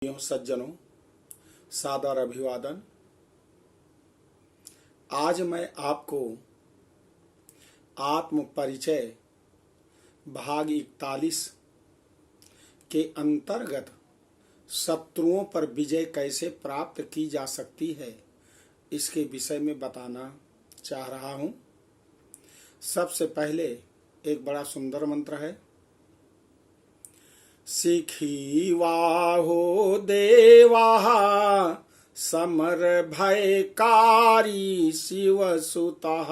सज्जनों, सादर अभिवादन। आज मैं आपको आत्म परिचय भाग 41 के अंतर्गत शत्रुओं पर विजय कैसे प्राप्त की जा सकती है इसके विषय में बताना चाह रहा हूं। सबसे पहले एक बड़ा सुंदर मंत्र है। सिखिवाहो देवा समर भयकारी शिवसुतः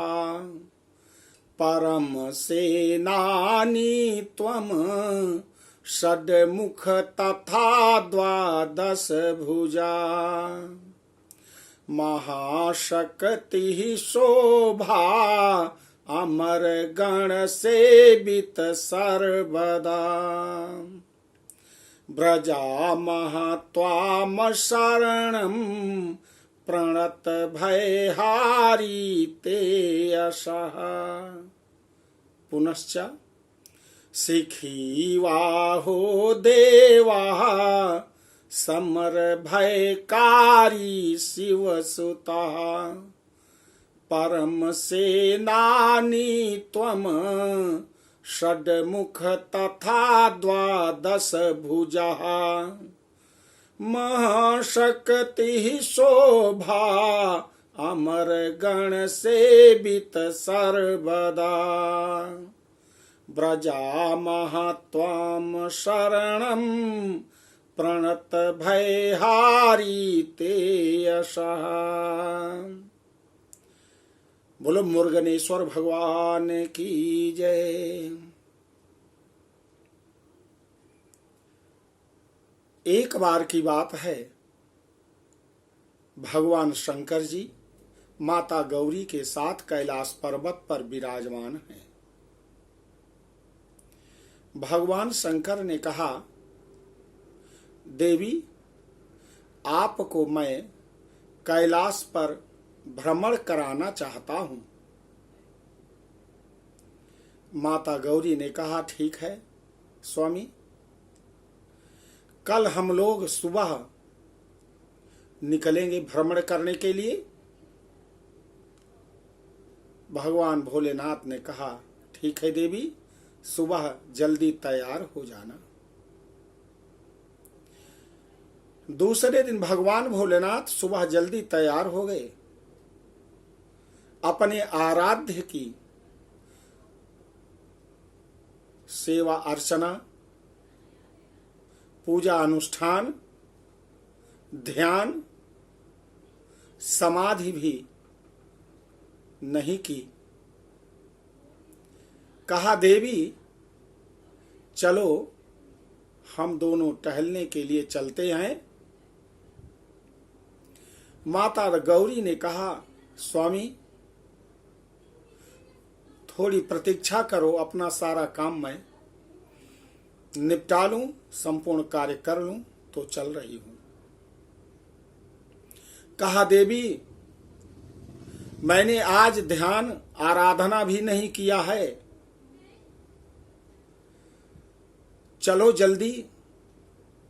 परम सेनानी त्वम षड्मुख तथा द्वादश भुजा महाशक्ति शोभा अमर गण सेवित सर्वदा ब्रजा महत्वाम शरणं प्रणत भयहारी ते यशः। पुनश्च सिखिवाहो देवा समर भयकारी शिवसुतः परम सेनानी त्वम षड्मुख तथा द्वादश भुजः महाशक्ति शोभा अमर गण सेवित सर्वदा ब्रजा महत्वाम शरणं प्रणत भयहारी ते यशः। बोलो मुर्गनेश्वर भगवान की जय। एक बार की बात है, भगवान शंकर जी माता गौरी के साथ कैलाश पर्वत पर विराजमान हैं। भगवान शंकर ने कहा, देवी आपको मैं कैलाश पर भ्रमण कराना चाहता हूं। माता गौरी ने कहा, ठीक है स्वामी, कल हम लोग सुबह निकलेंगे भ्रमण करने के लिए। भगवान भोलेनाथ ने कहा, ठीक है देवी, सुबह जल्दी तैयार हो जाना। दूसरे दिन भगवान भोलेनाथ सुबह जल्दी तैयार हो गए। अपने आराध्य की सेवा अर्चना, पूजा अनुष्ठान, ध्यान, समाधि भी नहीं की। कहा, देवी चलो हम दोनों टहलने के लिए चलते हैं। माता गौरी ने कहा, स्वामी थोड़ी प्रतीक्षा करो, अपना सारा काम मैं निपटा लूं, संपूर्ण कार्य कर लूं तो चल रही हूं। कहा, देवी मैंने आज ध्यान आराधना भी नहीं किया है, चलो जल्दी।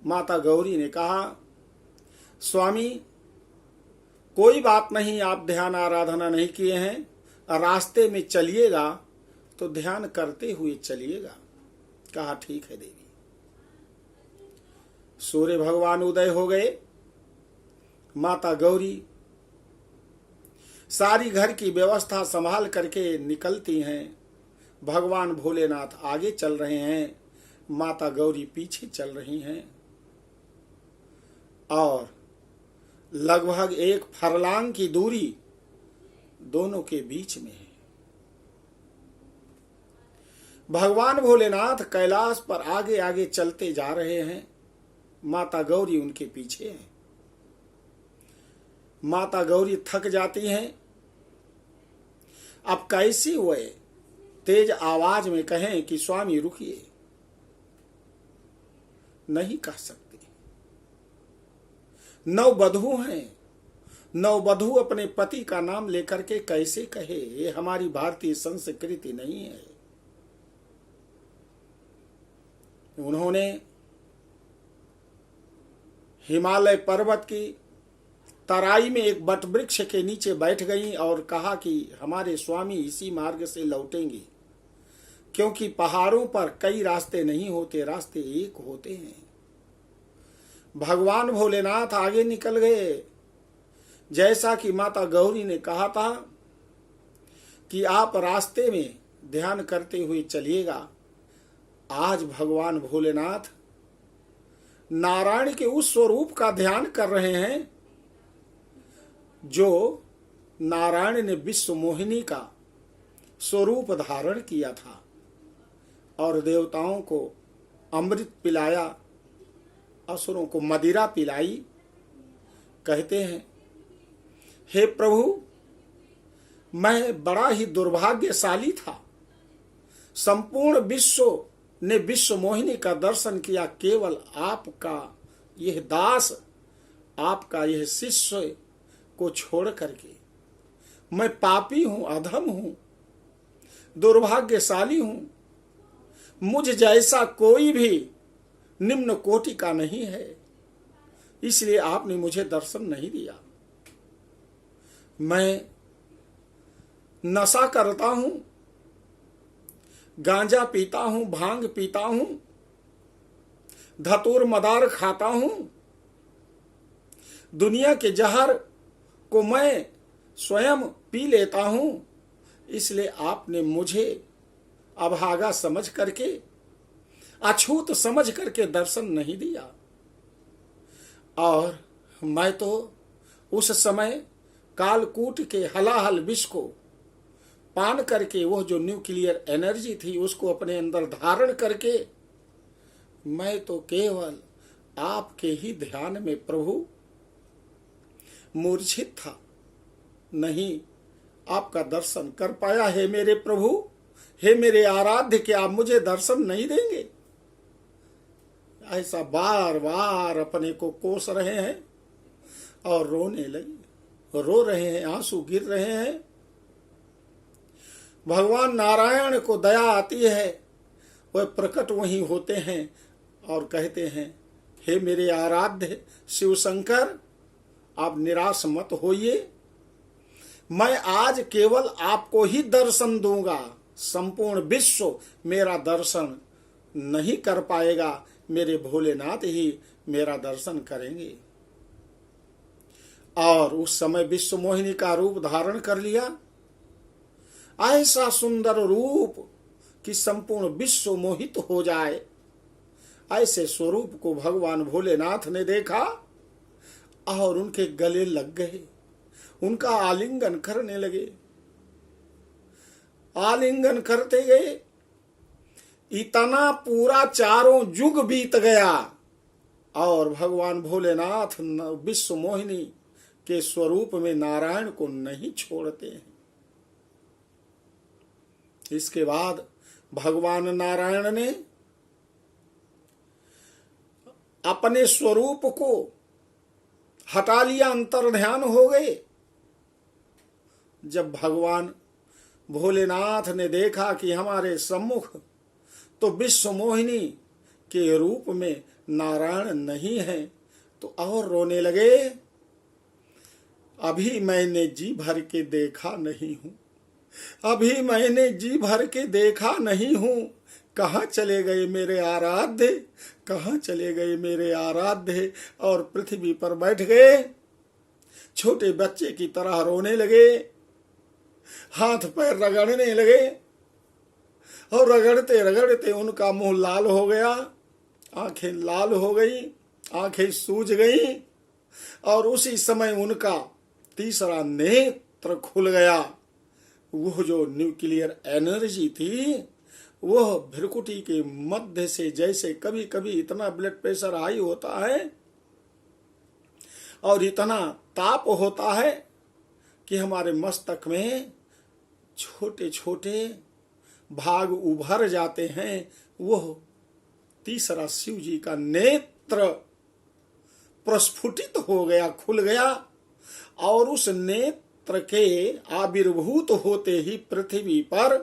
माता गौरी ने कहा, स्वामी कोई बात नहीं, आप ध्यान आराधना नहीं किए हैं, रास्ते में चलिएगा तो ध्यान करते हुए चलिएगा। कहा, ठीक है देवी। सूर्य भगवान उदय हो गए। माता गौरी सारी घर की व्यवस्था संभाल करके निकलती हैं। भगवान भोलेनाथ आगे चल रहे हैं, माता गौरी पीछे चल रही हैं और लगभग 1 फरलांग की दूरी दोनों के बीच में है। भगवान भोलेनाथ कैलाश पर आगे आगे चलते जा रहे हैं, माता गौरी उनके पीछे है। माता गौरी थक जाती हैं। अब कैसी वे तेज आवाज में कहें कि स्वामी रुकिए, नहीं कह सकती। 9 वधू हैं, 9 वधू अपने पति का नाम लेकर के कैसे कहे? ये हमारी भारतीय संस्कृति नहीं है। उन्होंने हिमालय पर्वत की तराई में एक बट वृक्ष के नीचे बैठ गईं और कहा कि हमारे स्वामी इसी मार्ग से लौटेंगे, क्योंकि पहाड़ों पर कई रास्ते नहीं होते, रास्ते एक होते हैं। भगवान भोलेनाथ आगे निकल गए। जैसा कि माता गौरी ने कहा था कि आप रास्ते में ध्यान करते हुए चलिएगा, आज भगवान भोलेनाथ नारायण के उस स्वरूप का ध्यान कर रहे हैं जो नारायण ने विश्व मोहिनी का स्वरूप धारण किया था और देवताओं को अमृत पिलाया, असुरों को मदिरा पिलाई। कहते हैं, हे प्रभु, मैं बड़ा ही दुर्भाग्यशाली था। संपूर्ण विश्व ने विश्व मोहिनी का दर्शन किया, केवल आपका यह दास, आपका यह शिष्य को छोड़ करके। मैं पापी हूं, अधम हूं, दुर्भाग्यशाली हूं। मुझ जैसा कोई भी निम्न कोटि का नहीं है, इसलिए आपने मुझे दर्शन नहीं दिया। मैं नशा करता हूं, गांजा पीता हूं, भांग पीता हूं, धतूर मदार खाता हूं। दुनिया के जहर को मैं स्वयं पी लेता हूं, इसलिए आपने मुझे अभागा समझ करके, अछूत समझ करके दर्शन नहीं दिया। और मैं तो उस समय कालकूट के हलाहल विष को पान करके, वह जो न्यूक्लियर एनर्जी थी उसको अपने अंदर धारण करके, मैं तो केवल आपके ही ध्यान में प्रभु मूर्छित था, नहीं आपका दर्शन कर पाया। हे मेरे प्रभु, हे मेरे आराध्य, क्या आप मुझे दर्शन नहीं देंगे? ऐसा बार बार अपने को कोस रहे हैं और रोने लगे, रो रहे हैं, आंसू गिर रहे हैं। भगवान नारायण को दया आती है, वह प्रकट वहीं होते हैं और कहते हैं, हे मेरे आराध्य शिव शंकर, आप निराश मत होइए, मैं आज केवल आपको ही दर्शन दूंगा। संपूर्ण विश्व मेरा दर्शन नहीं कर पाएगा, मेरे भोलेनाथ ही मेरा दर्शन करेंगे। और उस समय विश्व मोहिनी का रूप धारण कर लिया। ऐसा सुंदर रूप कि संपूर्ण विश्व मोहित हो जाए, ऐसे स्वरूप को भगवान भोलेनाथ ने देखा और उनके गले लग गए, उनका आलिंगन करने लगे। आलिंगन करते गए, इतना पूरा चारों युग बीत गया और भगवान भोलेनाथ विश्व मोहिनी के स्वरूप में नारायण को नहीं छोड़ते हैं। इसके बाद भगवान नारायण ने अपने स्वरूप को हटा लिया, अंतर ध्यान हो गए। जब भगवान भोलेनाथ ने देखा कि हमारे सम्मुख तो विश्व मोहिनी के रूप में नारायण नहीं है, तो और रोने लगे। अभी मैंने जी भर के देखा नहीं हूं, अभी मैंने जी भर के देखा नहीं हूं। कहाँ चले गए मेरे आराध्य, कहाँ चले गए मेरे आराध्य? और पृथ्वी पर बैठ गए, छोटे बच्चे की तरह रोने लगे, हाथ पैर रगड़ने लगे और रगड़ते रगड़ते उनका मुंह लाल हो गया, आंखें लाल हो गई, आंखें सूज गई और उसी समय उनका तीसरा नेत्र खुल गया। वह जो न्यूक्लियर एनर्जी थी, वह भ्रुकुटी के मध्य से, जैसे कभी कभी इतना ब्लड प्रेशर हाई होता है और इतना ताप होता है कि हमारे मस्तक में छोटे छोटे भाग उभर जाते हैं, वह तीसरा शिव जी का नेत्र प्रस्फुटित हो गया, खुल गया और उस नेत्र के आविर्भूत होते ही पृथ्वी पर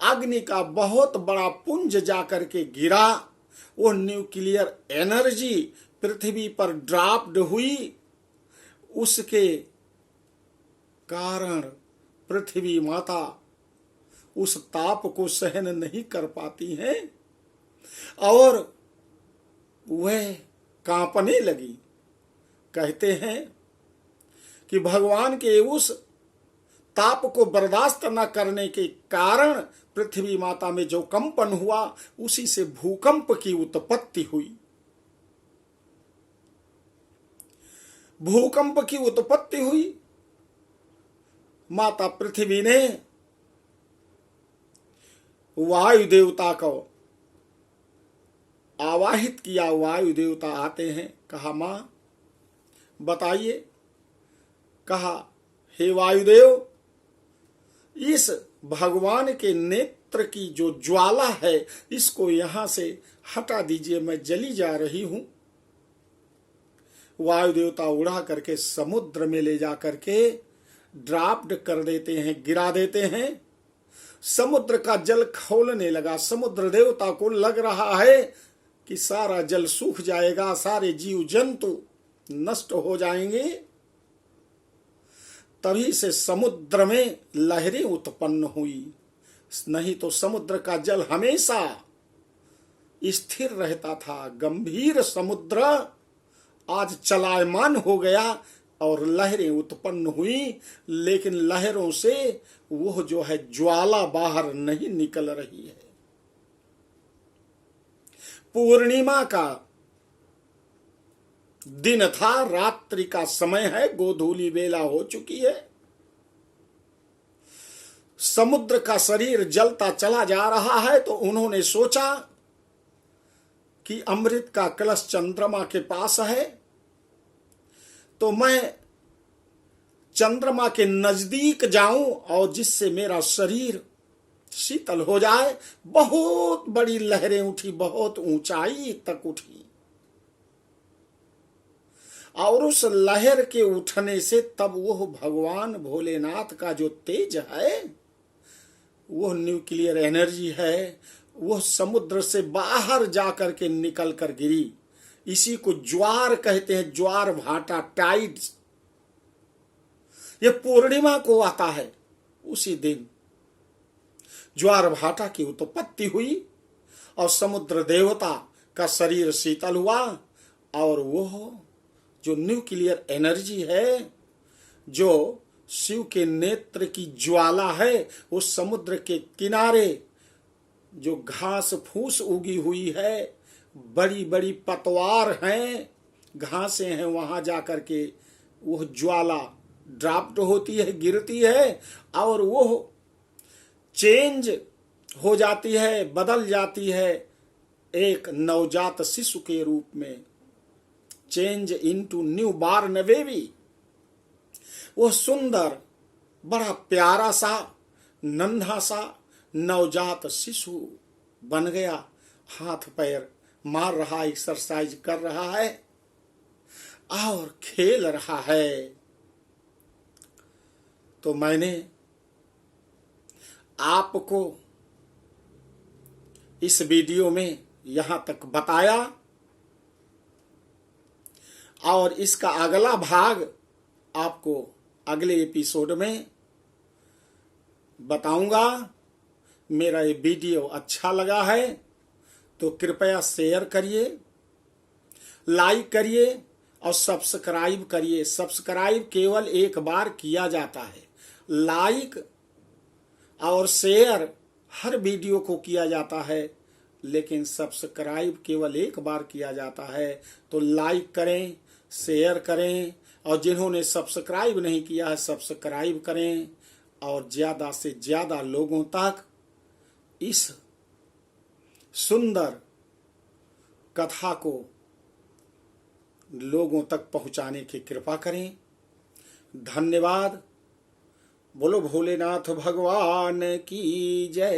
अग्नि का बहुत बड़ा पुंज जाकर के गिरा। वो न्यूक्लियर एनर्जी पृथ्वी पर ड्राफ्ट हुई, उसके कारण पृथ्वी माता उस ताप को सहन नहीं कर पाती है और वह कांपने लगी। कहते हैं कि भगवान के उस ताप को बर्दाश्त न करने के कारण पृथ्वी माता में जो कंपन हुआ, उसी से भूकंप की उत्पत्ति हुई। भूकंप की उत्पत्ति हुई। माता पृथ्वी ने वायु देवता को आवाहित किया। वायु देवता आते हैं। कहा, मां बताइए। कहा, हे वायुदेव, इस भगवान के नेत्र की जो ज्वाला है, इसको यहां से हटा दीजिए, मैं जली जा रही हूं। वायु देवता उड़ा करके समुद्र में ले जा करके ड्राफ्ट कर देते हैं, गिरा देते हैं। समुद्र का जल खौलने लगा। समुद्र देवता को लग रहा है कि सारा जल सूख जाएगा, सारे जीव जंतु नष्ट हो जाएंगे। तभी से समुद्र में लहरें उत्पन्न हुई। नहीं तो समुद्र का जल हमेशा स्थिर रहता था। गंभीर समुद्र आज चलायमान हो गया और लहरें उत्पन्न हुई, लेकिन लहरों से वह जो है ज्वाला बाहर नहीं निकल रही है। पूर्णिमा का दिन था, रात्रि का समय है, गोधूली बेला हो चुकी है। समुद्र का शरीर जलता चला जा रहा है, तो उन्होंने सोचा कि अमृत का कलश चंद्रमा के पास है, तो मैं चंद्रमा के नजदीक जाऊं और जिससे मेरा शरीर शीतल हो जाए। बहुत बड़ी लहरें उठी, बहुत ऊंचाई तक उठी, और उस लहर के उठने से तब वह भगवान भोलेनाथ का जो तेज है, वह न्यूक्लियर एनर्जी है, वह समुद्र से बाहर जाकर के निकल कर गिरी। इसी को ज्वार कहते हैं, ज्वार भाटा, टाइड्स। ये पूर्णिमा को आता है। उसी दिन ज्वार भाटा की उत्पत्ति हुई और समुद्र देवता का शरीर शीतल हुआ, और वह जो न्यूक्लियर एनर्जी है, जो शिव के नेत्र की ज्वाला है, उस समुद्र के किनारे जो घास फूस उगी हुई है, बड़ी बड़ी पतवार हैं, घासें हैं, वहां जाकर के वह ज्वाला ड्राफ्ट होती है, गिरती है, और वह चेंज हो जाती है, बदल जाती है एक नवजात शिशु के रूप में। Change into new born baby. वो सुंदर, बड़ा प्यारा सा, नन्हा सा नवजात शिशु बन गया। हाथ पैर मार रहा, एक्सरसाइज कर रहा है और खेल रहा है। तो मैंने आपको इस वीडियो में यहां तक बताया, और इसका अगला भाग आपको अगले एपिसोड में बताऊंगा। मेरा ये वीडियो अच्छा लगा है तो कृपया शेयर करिए, लाइक करिए और सब्सक्राइब करिए। सब्सक्राइब केवल एक बार किया जाता है, लाइक और शेयर हर वीडियो को किया जाता है, लेकिन सब्सक्राइब केवल एक बार किया जाता है। तो लाइक करें, शेयर करें, और जिन्होंने सब्सक्राइब नहीं किया है सब्सक्राइब करें, और ज्यादा से ज्यादा लोगों तक इस सुंदर कथा को लोगों तक पहुंचाने की कृपा करें। धन्यवाद। बोलो भोलेनाथ भगवान की जय।